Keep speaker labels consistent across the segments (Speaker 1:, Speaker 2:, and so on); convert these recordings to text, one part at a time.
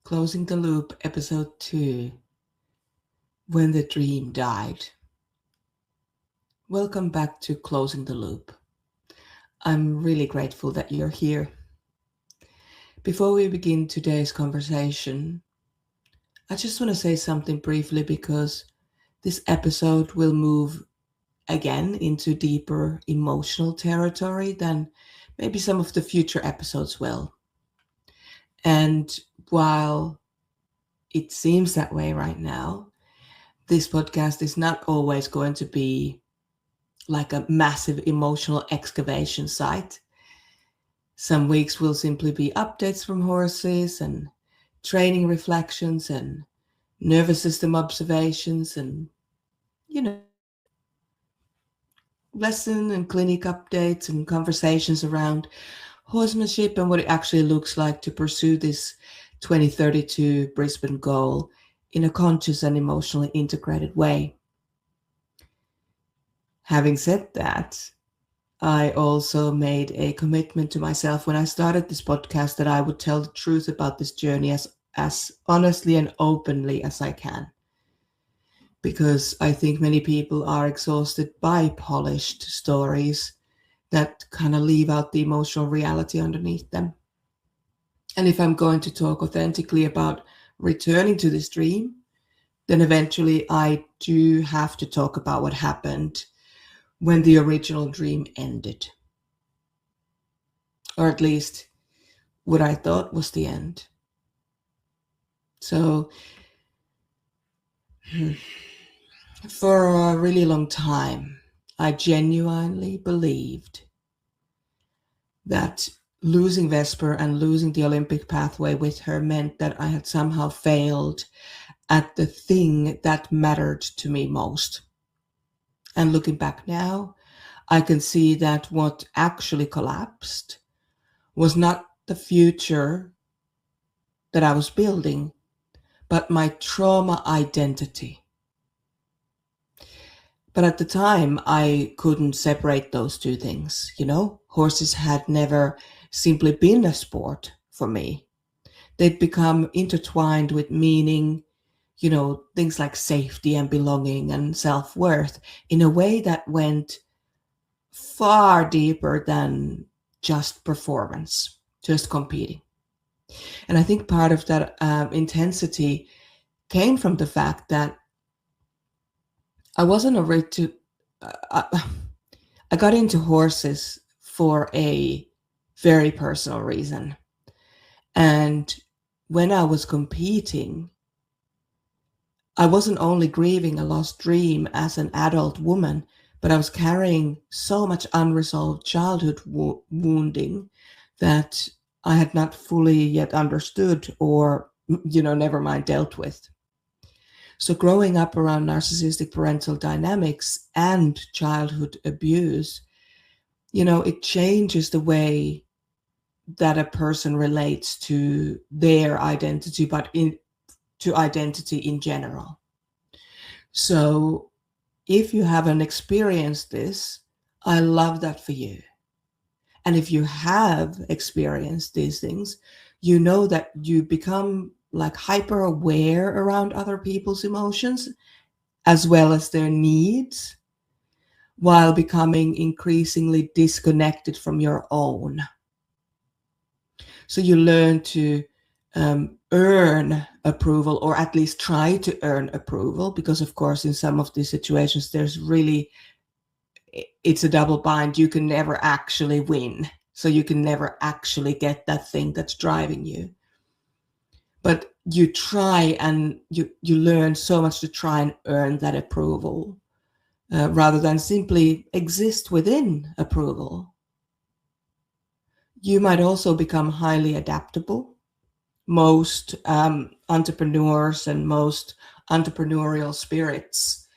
Speaker 1: Closing the Loop, Episode 2, When the Dream Died. Welcome back to Closing the Loop. I'm really grateful that you're here. Before we begin today's conversation, I just want to say something briefly because this episode will move again into deeper emotional territory than maybe some of the future episodes will. And while it seems that way right now, this podcast is not always going to be like a massive emotional excavation site. Some weeks will simply be updates from horses and training reflections and nervous system observations and, lesson and clinic updates and conversations around horsemanship and what it actually looks like to pursue this 2032 Brisbane goal in a conscious and emotionally integrated way. Having said that, I also made a commitment to myself when I started this podcast that I would tell the truth about this journey as honestly and openly as I can. Because I think many people are exhausted by polished stories that kind of leave out the emotional reality underneath them. And if I'm going to talk authentically about returning to this dream, then eventually I do have to talk about what happened when the original dream ended. Or at least what I thought was the end. So, for a really long time, I genuinely believed that losing Vesper and losing the Olympic pathway with her meant that I had somehow failed at the thing that mattered to me most. And looking back now, I can see that what actually collapsed was not the future that I was building, but my trauma identity. But at the time, I couldn't separate those two things. Horses had never simply been a sport for me. They'd become intertwined with meaning, things like safety and belonging and self-worth in a way that went far deeper than just performance, just competing. And I think part of that intensity came from the fact that I wasn't ready to. I got into horses for a very personal reason. And when I was competing, I wasn't only grieving a lost dream as an adult woman, but I was carrying so much unresolved childhood wounding that I had not fully yet understood or, never mind dealt with. So growing up around narcissistic parental dynamics and childhood abuse, it changes the way that a person relates to their identity, but to identity in general. So if you haven't experienced this, I love that for you. And if you have experienced these things, you know that you become like hyper aware around other people's emotions as well as their needs, while becoming increasingly disconnected from your own. So you learn to earn approval, or at least try to earn approval, because of course in some of these situations it's a double bind. You can never actually win, so you can never actually get that thing that's driving you. But you try, and you learn so much to try and earn that approval, rather than simply exist within approval. You might also become highly adaptable. Most entrepreneurs and most entrepreneurial spirits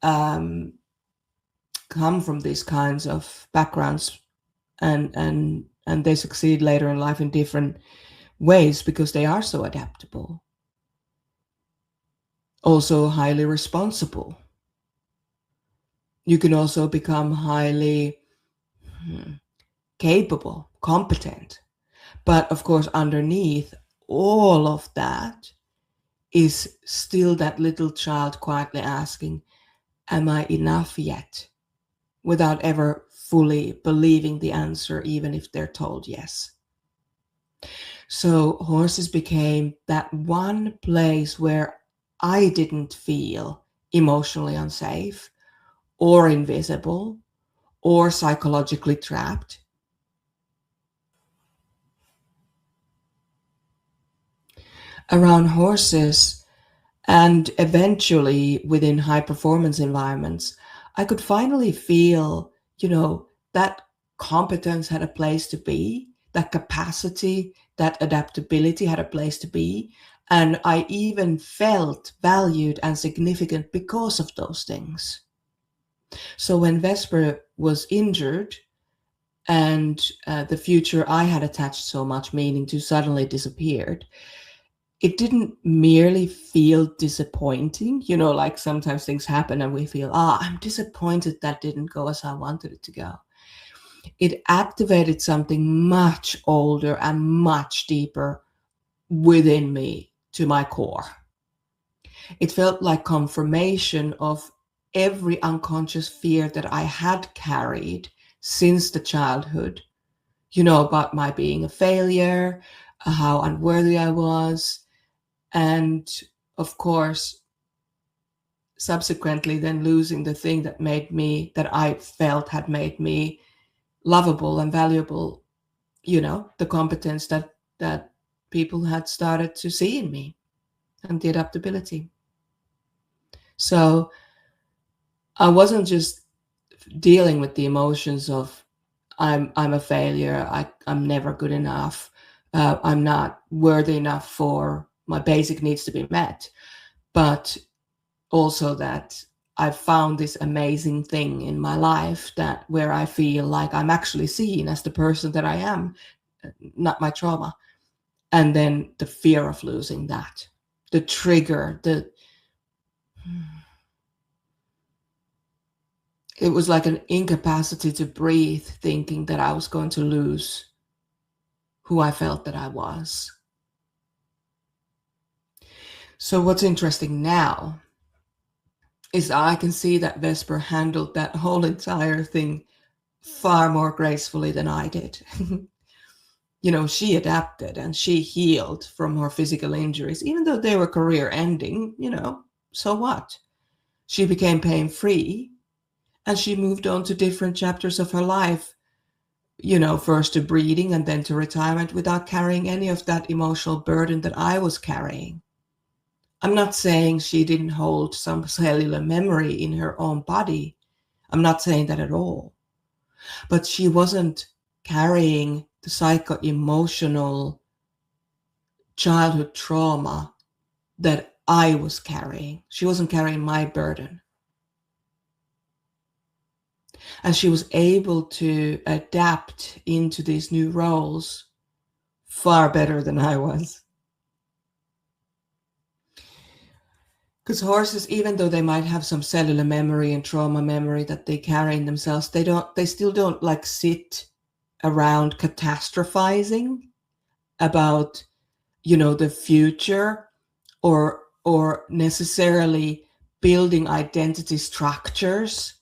Speaker 1: come from these kinds of backgrounds, and they succeed later in life in different ways because they are so adaptable. Also highly responsible. You can also become highly capable, competent. But of course, underneath all of that is still that little child quietly asking, am I enough yet? Without ever fully believing the answer, even if they're told yes. So horses became that one place where I didn't feel emotionally unsafe or invisible or psychologically trapped. Around horses, and eventually within high performance environments, I could finally feel, that competence had a place to be, that capacity, that adaptability had a place to be. And I even felt valued and significant because of those things. So when Vesper was injured and the future I had attached so much meaning to suddenly disappeared, it didn't merely feel disappointing. Like sometimes things happen and we feel, I'm disappointed that didn't go as I wanted it to go. It activated something much older and much deeper within me to my core. It felt like confirmation of every unconscious fear that I had carried since the childhood, about my being a failure, how unworthy I was, and of course, subsequently then losing the thing that I felt had made me lovable and valuable, the competence that people had started to see in me and the adaptability. So I wasn't just dealing with the emotions of I'm a failure, I'm never good enough, I'm not worthy enough for my basic needs to be met, but also that I've found this amazing thing in my life that where I feel like I'm actually seen as the person that I am, not my trauma. And then the fear of losing that, the trigger, it was like an incapacity to breathe, thinking that I was going to lose who I felt that I was. So what's interesting now is I can see that Vesper handled that whole entire thing far more gracefully than I did. She adapted and she healed from her physical injuries, even though they were career ending, so what? She became pain free and she moved on to different chapters of her life, first to breeding and then to retirement without carrying any of that emotional burden that I was carrying. I'm not saying she didn't hold some cellular memory in her own body. I'm not saying that at all. But she wasn't carrying the psycho-emotional childhood trauma that I was carrying. She wasn't carrying my burden. And she was able to adapt into these new roles far better than I was. Because horses, even though they might have some cellular memory and trauma memory that they carry in themselves, they still don't like sit around catastrophizing about, the future or necessarily building identity structures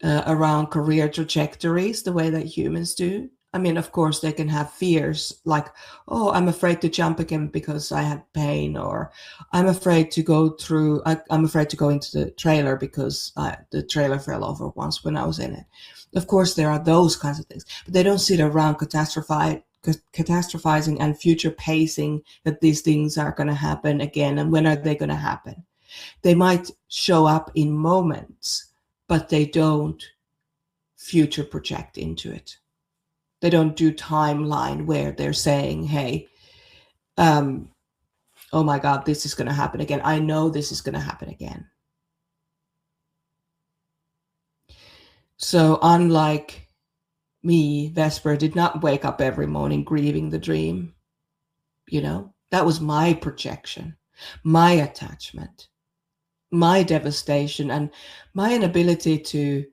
Speaker 1: around career trajectories the way that humans do. I mean, of course, they can have fears like, oh, I'm afraid to jump again because I had pain, or I'm afraid to I'm afraid to go into the trailer because the trailer fell over once when I was in it. Of course, there are those kinds of things, but they don't sit around catastrophizing and future pacing that these things are going to happen again and when are they going to happen. They might show up in moments, but they don't future project into it. They don't do timeline where they're saying, hey, oh my God, this is going to happen again. I know this is going to happen again. So unlike me, Vesper did not wake up every morning grieving the dream. That was my projection, my attachment, my devastation, and my inability to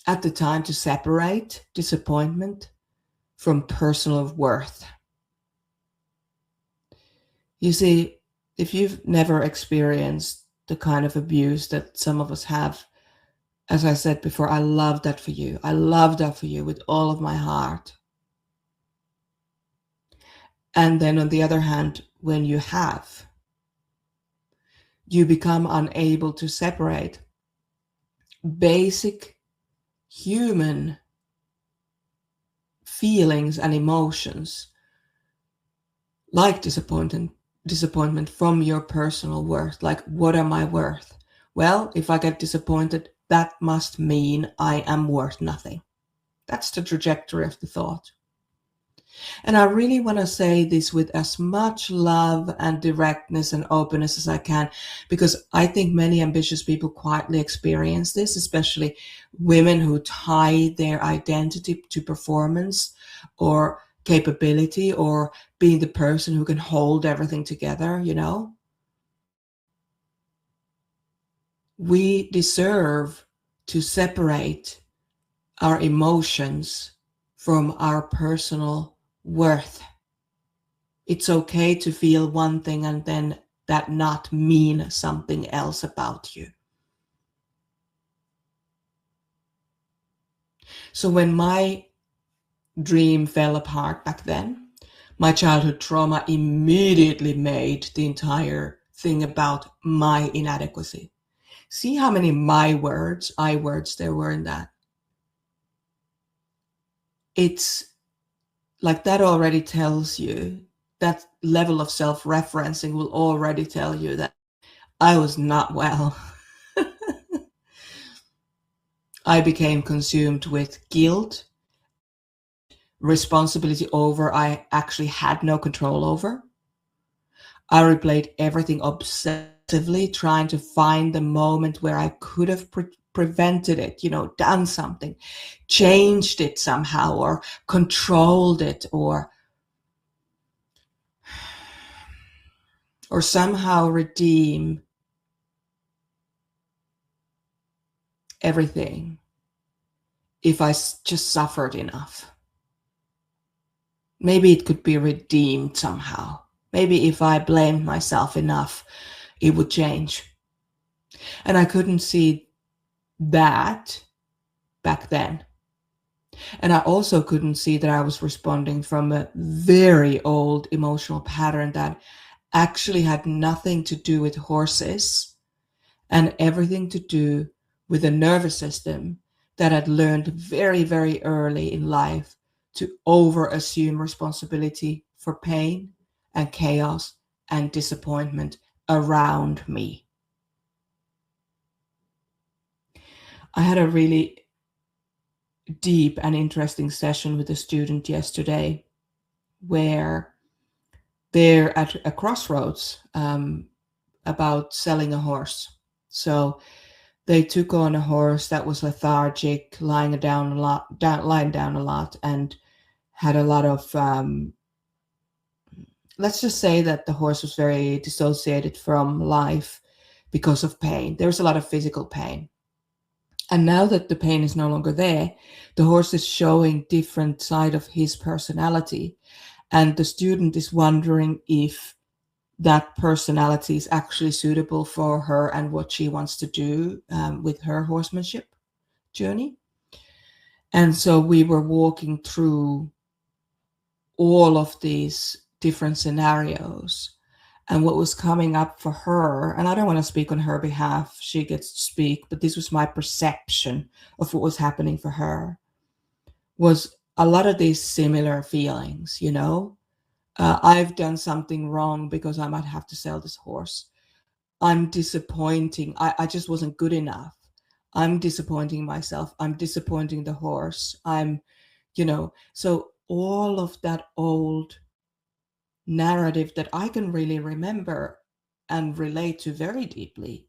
Speaker 1: at the time to separate disappointment from personal worth. You see, if you've never experienced the kind of abuse that some of us have, as I said before, I love that for you. I love that for you with all of my heart. And then on the other hand, when you have, you become unable to separate basic human feelings and emotions like disappointment from your personal worth. Like, what am I worth? Well, if I get disappointed, that must mean I am worth nothing. That's the trajectory of the thought. And I really want to say this with as much love and directness and openness as I can, because I think many ambitious people quietly experience this, especially women who tie their identity to performance or capability or being the person who can hold everything together, you know? We deserve to separate our emotions from our personal worth. It's okay to feel one thing and then that not mean something else about you. So when my dream fell apart back then, my childhood trauma immediately made the entire thing about my inadequacy. See how many my words, I words there were in that. It's like that already tells you, that level of self-referencing will already tell you that I was not well. I became consumed with guilt, responsibility over I actually had no control over. I replayed everything obsessively, trying to find the moment where I could have prevented it, done something, changed it somehow, or controlled it, or somehow redeem everything if I just suffered enough. Maybe it could be redeemed somehow. Maybe if I blamed myself enough, it would change. And I couldn't see that back then. And I also couldn't see that I was responding from a very old emotional pattern that actually had nothing to do with horses and everything to do with a nervous system that had learned very, very early in life to over-assume responsibility for pain and chaos and disappointment around me. I had a really deep and interesting session with a student yesterday where they're at a crossroads about selling a horse. So they took on a horse that was lethargic, lying down a lot, and had a lot of, let's just say that the horse was very dissociated from life because of pain. There was a lot of physical pain. And now that the pain is no longer there, the horse is showing different side of his personality. And the student is wondering if that personality is actually suitable for her and what she wants to do with her horsemanship journey. And so we were walking through all of these different scenarios and what was coming up for her. And I don't want to speak on her behalf. She gets to speak, but this was my perception of what was happening for her, was a lot of these similar feelings, I've done something wrong because I might have to sell this horse. I'm disappointing. I just wasn't good enough. I'm disappointing myself. I'm disappointing the horse. So all of that old narrative that I can really remember and relate to very deeply.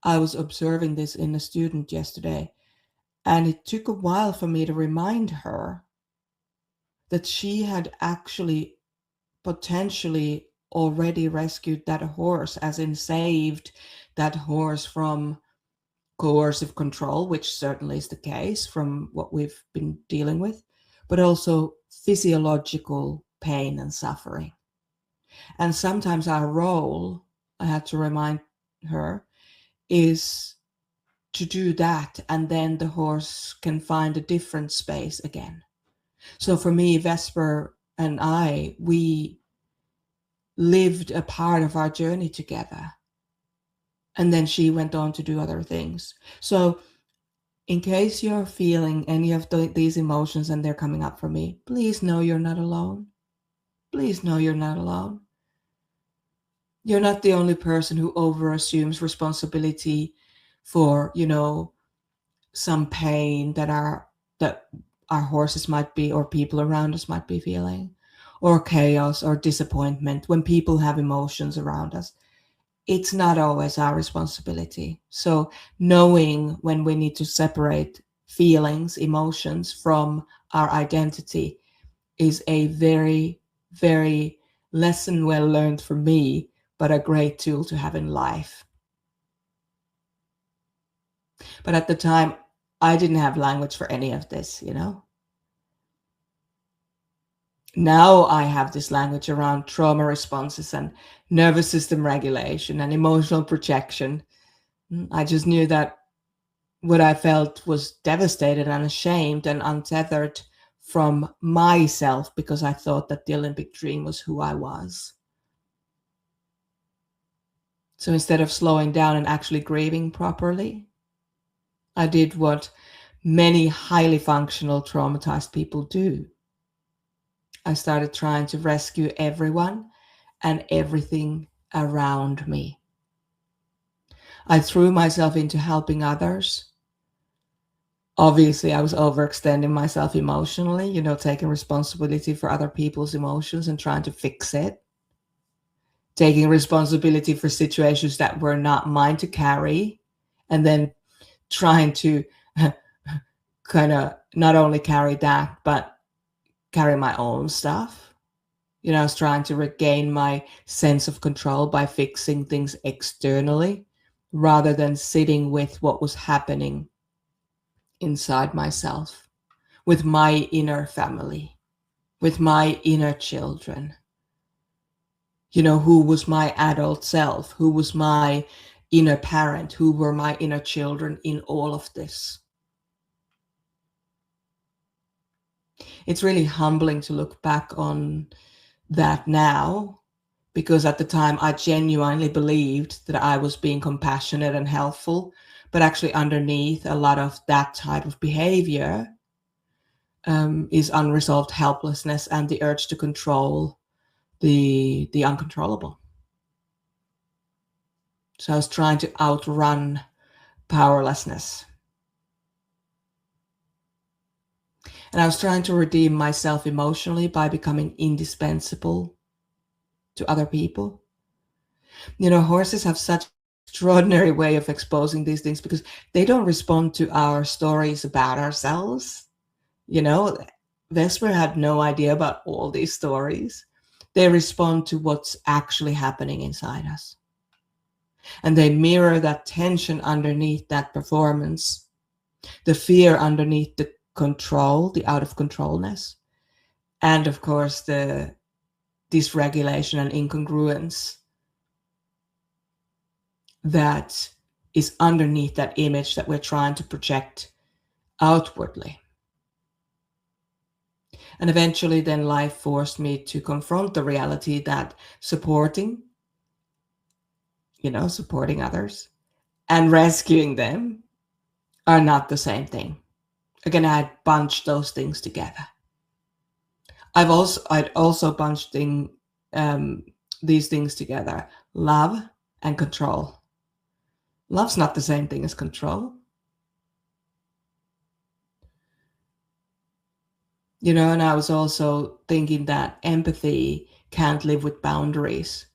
Speaker 1: I was observing this in a student yesterday, and it took a while for me to remind her that she had actually potentially already rescued that horse, as in saved that horse from coercive control, which certainly is the case from what we've been dealing with, but also physiological pain and suffering. And sometimes our role, I had to remind her, is to do that, and then the horse can find a different space again. So for me, Vesper and I, we lived a part of our journey together. And then she went on to do other things. So in case you're feeling any of these emotions and they're coming up for me, please know you're not alone. Please know you're not alone. You're not the only person who overassumes responsibility for, some pain that our horses might be, or people around us might be feeling, or chaos or disappointment. When people have emotions around us, it's not always our responsibility. So knowing when we need to separate feelings, emotions from our identity is a very, very lesson well learned for me, but a great tool to have in life. But at the time, I didn't have language for any of this, Now I have this language around trauma responses and nervous system regulation and emotional projection. I just knew that what I felt was devastated and ashamed and untethered from myself, because I thought that the Olympic dream was who I was. So instead of slowing down and actually grieving properly, I did what many highly functional traumatized people do. I started trying to rescue everyone and everything around me. I threw myself into helping others. Obviously, I was overextending myself emotionally, taking responsibility for other people's emotions and trying to fix it. Taking responsibility for situations that were not mine to carry, and then trying to kind of not only carry that, but carry my own stuff. I was trying to regain my sense of control by fixing things externally rather than sitting with what was happening inside myself, with my inner family, with my inner children. Who was my adult self? Who was my inner parent? Who were my inner children in all of this? It's really humbling to look back on that now, because at the time I genuinely believed that I was being compassionate and helpful, but actually underneath a lot of that type of behavior is unresolved helplessness and the urge to control the uncontrollable. So I was trying to outrun powerlessness. And I was trying to redeem myself emotionally by becoming indispensable to other people. Horses have such an extraordinary way of exposing these things because they don't respond to our stories about ourselves. Vesper had no idea about all these stories. They respond to what's actually happening inside us. And they mirror that tension underneath that performance, the fear underneath the control, the out of controlness, and of course the dysregulation and incongruence that is underneath that image that we're trying to project outwardly. And eventually then life forced me to confront the reality that supporting others and rescuing them are not the same thing. Again, I had bunched those things together. I'd also bunched these things together: love and control. Love's not the same thing as control. And I was also thinking that empathy can't live with boundaries,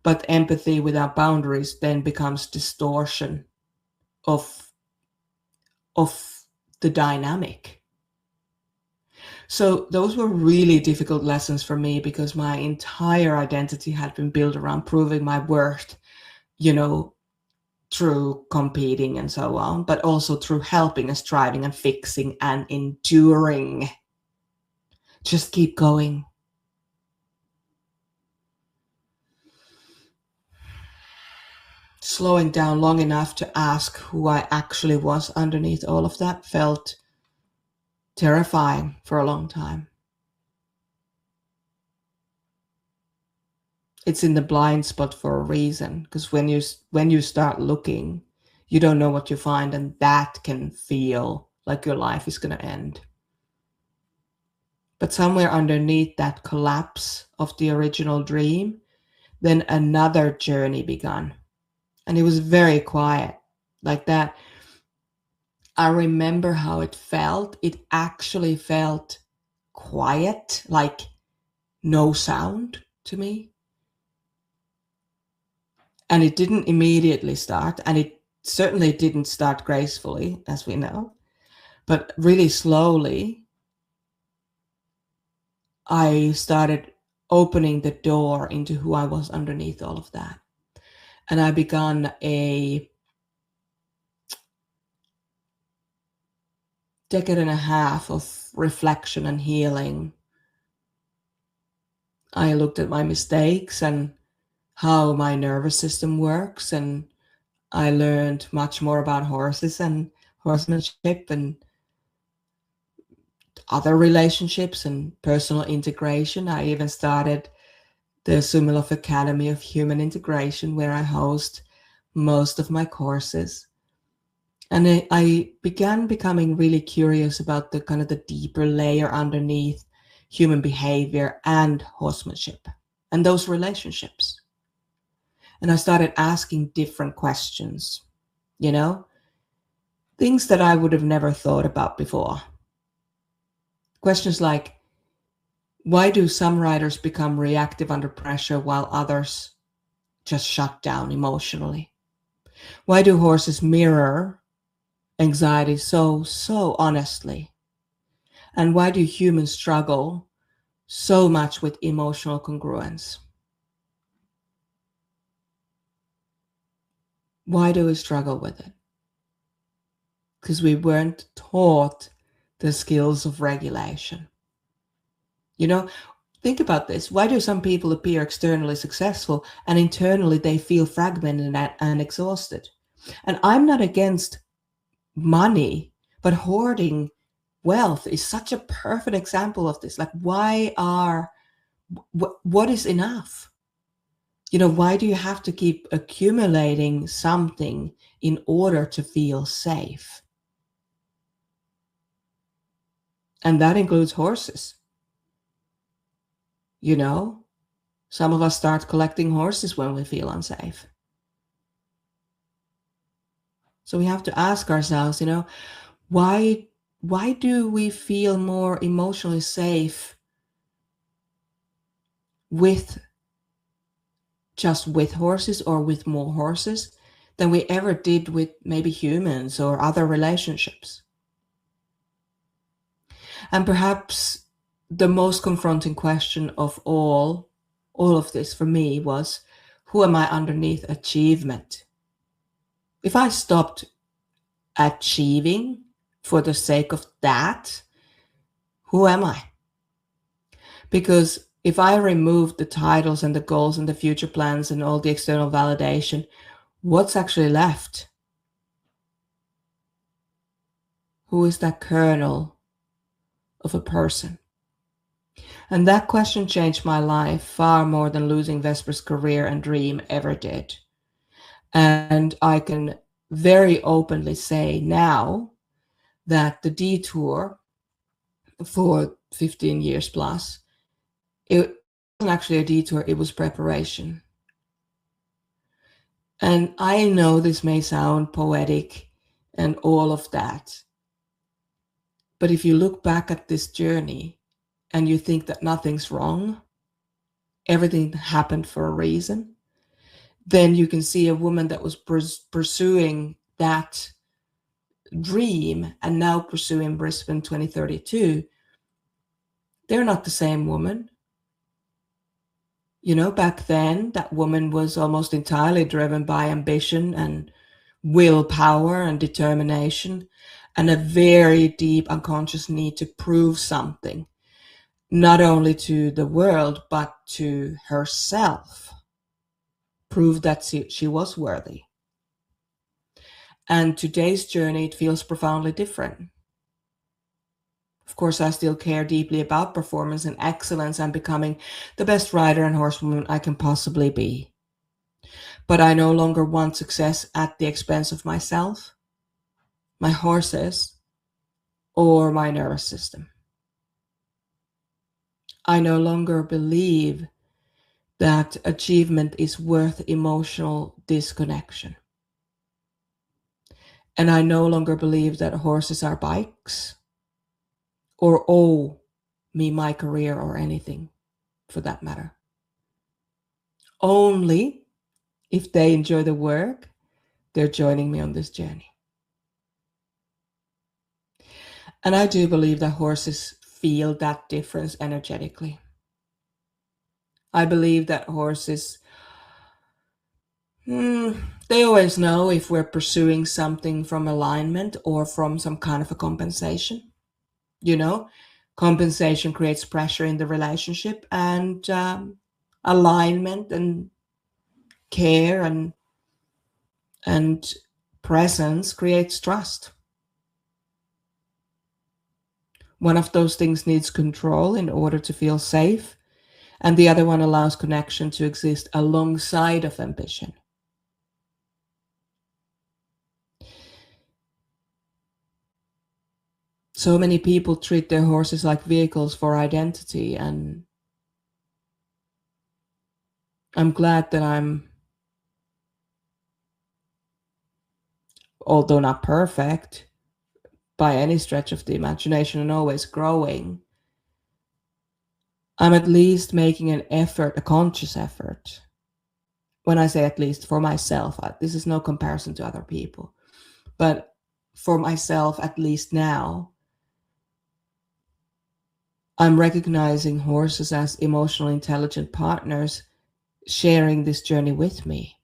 Speaker 1: but empathy without boundaries then becomes distortion of the dynamic. So those were really difficult lessons for me because my entire identity had been built around proving my worth, through competing and so on, but also through helping and striving and fixing and enduring. Just keep going. Slowing down long enough to ask who I actually was underneath all of that felt terrifying for a long time. It's in the blind spot for a reason, because when you start looking, you don't know what you find, and that can feel like your life is going to end. But somewhere underneath that collapse of the original dream, then another journey began. And it was very quiet, like that. I remember how it felt. It actually felt quiet, like no sound to me. And it didn't immediately start, and it certainly didn't start gracefully, as we know. But really slowly, I started opening the door into who I was underneath all of that. And I began a decade and a half of reflection and healing. I looked at my mistakes and how my nervous system works, and I learned much more about horses and horsemanship and other relationships and personal integration. I even started the Sumilof Academy of Human Integration, where I host most of my courses. And I began becoming really curious about the kind of the deeper layer underneath human behavior and horsemanship and those relationships. And I started asking different questions, things that I would have never thought about before. Questions like, why do some riders become reactive under pressure while others just shut down emotionally? Why do horses mirror anxiety so honestly? And why do humans struggle so much with emotional congruence? Why do we struggle with it? Because we weren't taught the skills of regulation. Think about this. Why do some people appear externally successful and internally they feel fragmented and exhausted? And I'm not against money, but hoarding wealth is such a perfect example of this. Like, what is enough? Why do you have to keep accumulating something in order to feel safe? And that includes horses. Some of us start collecting horses when we feel unsafe. So we have to ask ourselves, why do we feel more emotionally safe with horses or with more horses than we ever did with maybe humans or other relationships? And perhaps the most confronting question of all of this for me was, who am I underneath achievement? If I stopped achieving for the sake of that, who am I? Because if I remove the titles and the goals and the future plans and all the external validation, what's actually left? Who is that kernel of a person? And that question changed my life far more than losing Vesper's career and dream ever did. And I can very openly say now that the detour for 15 years plus, it wasn't actually a detour, it was preparation. And I know this may sound poetic and all of that, but if you look back at this journey and you think that nothing's wrong, everything happened for a reason, then you can see a woman that was pursuing that dream and now pursuing Brisbane 2032. They're not the same woman. Back then, that woman was almost entirely driven by ambition and willpower and determination, and a very deep unconscious need to prove something, not only to the world, but to herself. Prove that she was worthy. And today's journey, it feels profoundly different. Of course, I still care deeply about performance and excellence and becoming the best rider and horsewoman I can possibly be. But I no longer want success at the expense of myself, my horses, or my nervous system. I no longer believe that achievement is worth emotional disconnection. And I no longer believe that horses are bikes or owe me my career or anything for that matter. Only if they enjoy the work, they're joining me on this journey. And I do believe that horses feel that difference energetically. I believe that horses, they always know if we're pursuing something from alignment or from some kind of a compensation. You know, compensation creates pressure in the relationship, and alignment and care and presence creates trust. One of those things needs control in order to feel safe, and the other one allows connection to exist alongside of ambition. So many people treat their horses like vehicles for identity, and I'm glad that I'm, although not perfect by any stretch of the imagination and always growing, I'm at least making an effort, a conscious effort. When I say at least for myself, this is no comparison to other people, but for myself, at least now, I'm recognizing horses as emotionally intelligent partners sharing this journey with me.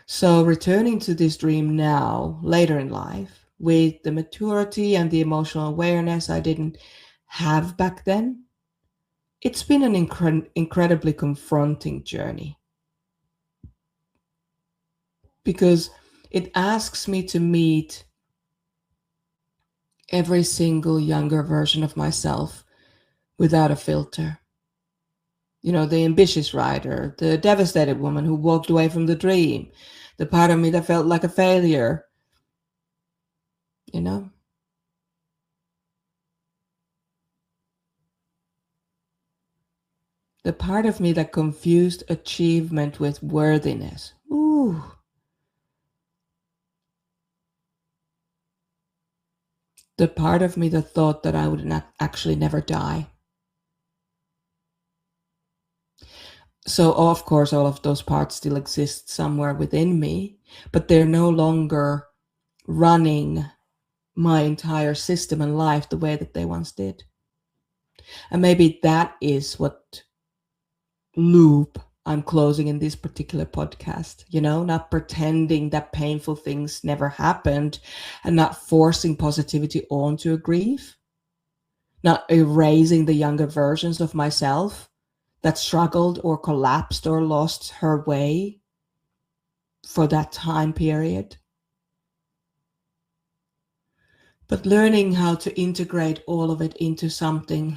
Speaker 1: So returning to this dream now, later in life, with the maturity and the emotional awareness I didn't have back then, it's been an incredibly confronting journey. Because it asks me to meet every single younger version of myself without a filter. You know, the ambitious rider, the devastated woman who walked away from the dream, the part of me that felt like a failure, you know? The part of me that confused achievement with worthiness. Ooh. The part of me that thought that I would not actually never die. So, of course, all of those parts still exist somewhere within me, but they're no longer running my entire system and life the way that they once did. And maybe that is what loop I'm closing in this particular podcast, you know, not pretending that painful things never happened and not forcing positivity onto a grief, not erasing the younger versions of myself that struggled or collapsed or lost her way for that time period. But learning how to integrate all of it into something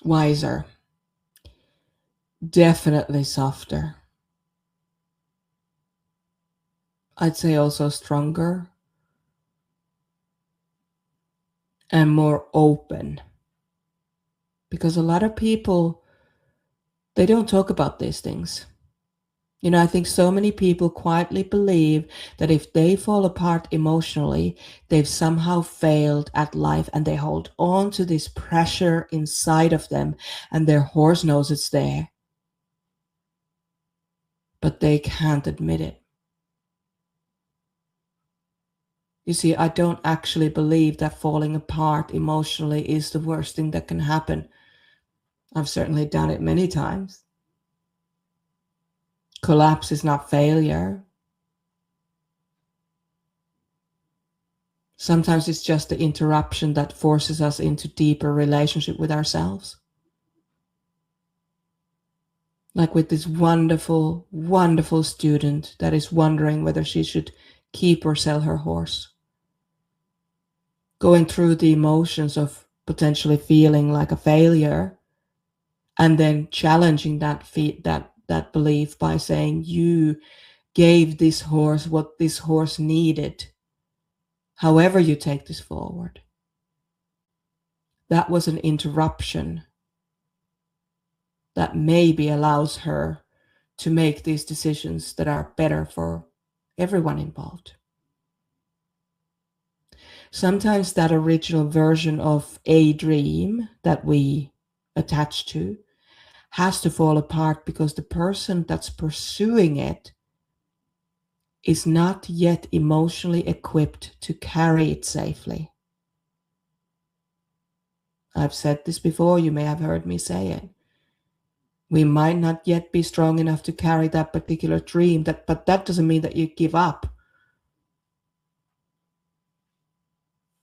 Speaker 1: wiser, definitely softer. I'd say also stronger and more open. Because a lot of people, they don't talk about these things. You know, I think so many people quietly believe that if they fall apart emotionally, they've somehow failed at life, and they hold on to this pressure inside of them, and their horse knows it's there, but they can't admit it. You see, I don't actually believe that falling apart emotionally is the worst thing that can happen. I've certainly done it many times. Collapse is not failure. Sometimes it's just the interruption that forces us into deeper relationship with ourselves. Like with this wonderful, wonderful student that is wondering whether she should keep or sell her horse. Going through the emotions of potentially feeling like a failure, and then challenging that belief by saying, you gave this horse what this horse needed, however you take this forward. That was an interruption that maybe allows her to make these decisions that are better for everyone involved. Sometimes that original version of a dream that we attach to has to fall apart because the person that's pursuing it is not yet emotionally equipped to carry it safely. I've said this before, you may have heard me say it. We might not yet be strong enough to carry that particular dream, but that doesn't mean that you give up.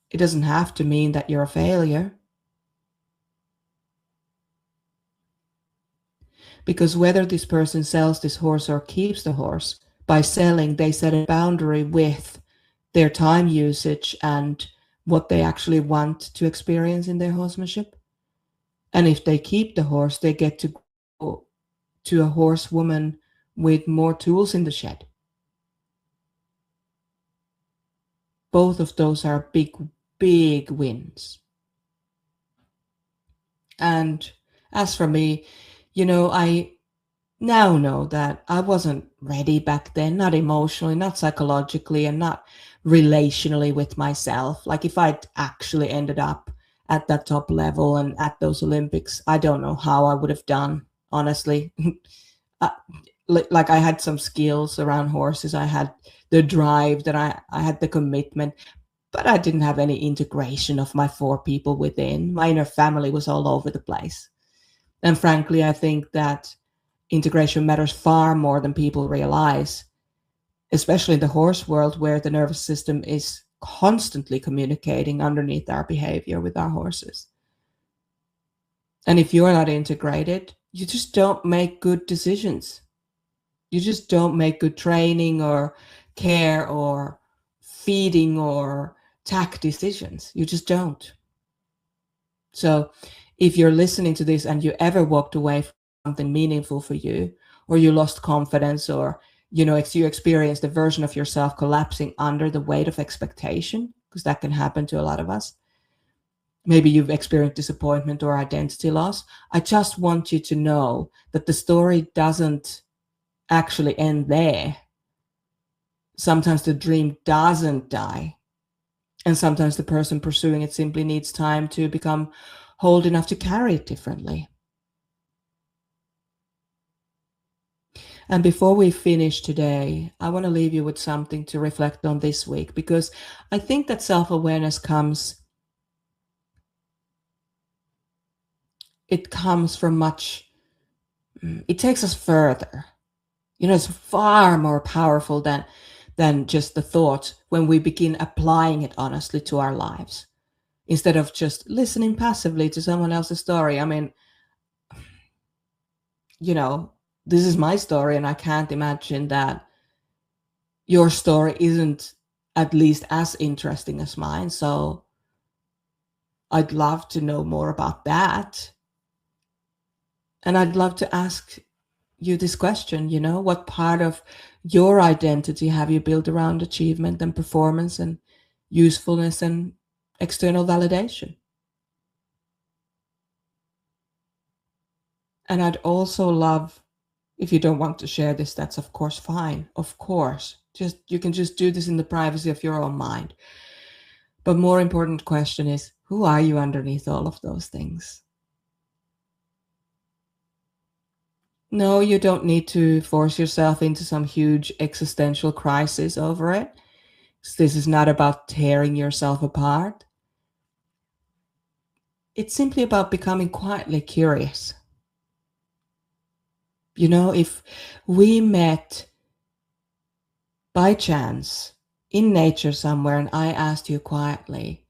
Speaker 1: It doesn't have to mean that you're a failure. Because whether this person sells this horse or keeps the horse, by selling, they set a boundary with their time usage and what they actually want to experience in their horsemanship. And if they keep the horse, they get to go to a horsewoman with more tools in the shed. Both of those are big, big wins. And as for me, I now know that I wasn't ready back then, not emotionally, not psychologically, and not relationally with myself. Like if I'd actually ended up at that top level and at those Olympics, I don't know how I would have done, honestly. uh, like I had some skills around horses. I had the drive, that I had the commitment, but I didn't have any integration of my 4 people within. My inner family was all over the place. And frankly, I think that integration matters far more than people realize, especially in the horse world where the nervous system is constantly communicating underneath our behavior with our horses. And if you're not integrated, you just don't make good decisions. You just don't make good training or care or feeding or tack decisions. You just don't. So if you're listening to this and you ever walked away from something meaningful for you, or you lost confidence, or you experienced a version of yourself collapsing under the weight of expectation, because that can happen to a lot of us. Maybe you've experienced disappointment or identity loss. I just want you to know that the story doesn't actually end there. Sometimes the dream doesn't die. And sometimes the person pursuing it simply needs time to become whole enough to carry it differently. And before we finish today, I want to leave you with something to reflect on this week, because I think that self-awareness comes from much, it takes us further. It's far more powerful than just the thought when we begin applying it honestly to our lives, instead of just listening passively to someone else's story. I mean, this is my story, and I can't imagine that your story isn't at least as interesting as mine. So I'd love to know more about that. And I'd love to ask you this question, what part of your identity have you built around achievement and performance and usefulness and external validation? And I'd also love, if you don't want to share this, that's of course fine. Of course. You can just do this in the privacy of your own mind. But more important question is, who are you underneath all of those things? No, you don't need to force yourself into some huge existential crisis over it. This is not about tearing yourself apart. It's simply about becoming quietly curious. You know, if we met by chance in nature somewhere and I asked you quietly,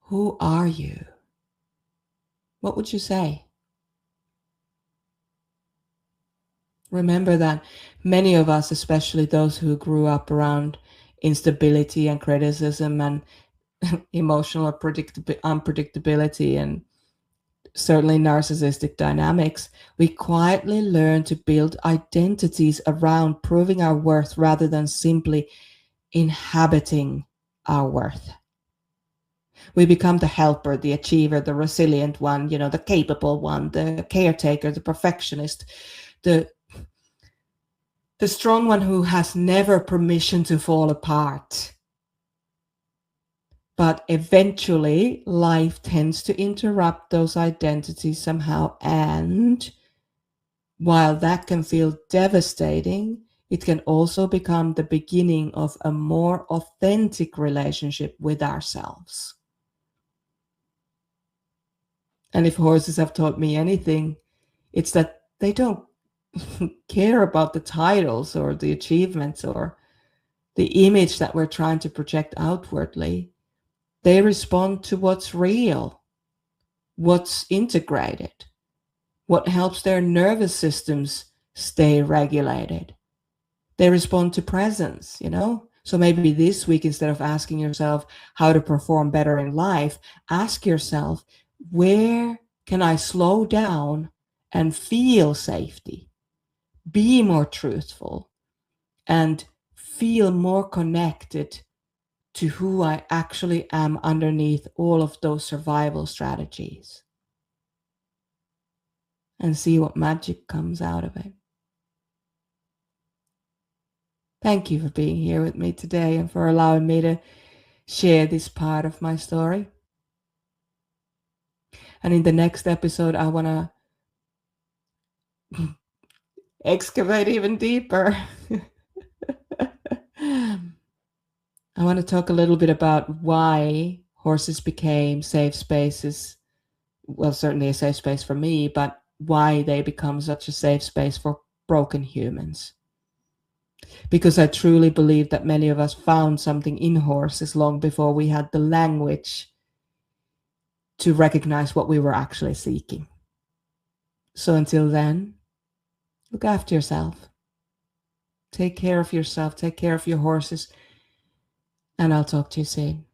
Speaker 1: who are you? What would you say? Remember that many of us, especially those who grew up around instability and criticism and emotional unpredictability and certainly narcissistic dynamics, we quietly learn to build identities around proving our worth rather than simply inhabiting our worth. We become the helper, the achiever, the resilient one, the capable one, the caretaker, the perfectionist, the strong one who has never permission to fall apart. But eventually, life tends to interrupt those identities somehow. And while that can feel devastating, it can also become the beginning of a more authentic relationship with ourselves. And if horses have taught me anything, it's that they don't care about the titles or the achievements or the image that we're trying to project outwardly. They respond to what's real, what's integrated, what helps their nervous systems stay regulated. They respond to presence, So maybe this week, instead of asking yourself how to perform better in life, ask yourself, where can I slow down and feel safety, be more truthful, and feel more connected to who I actually am underneath all of those survival strategies, and see what magic comes out of it. Thank you for being here with me today and for allowing me to share this part of my story. And in the next episode, I want to excavate even deeper. I want to talk a little bit about why horses became safe spaces. Well, certainly a safe space for me, but why they become such a safe space for broken humans. Because I truly believe that many of us found something in horses long before we had the language to recognize what we were actually seeking. So until then, look after yourself. Take care of yourself. Take care of your horses. And I'll talk to you soon.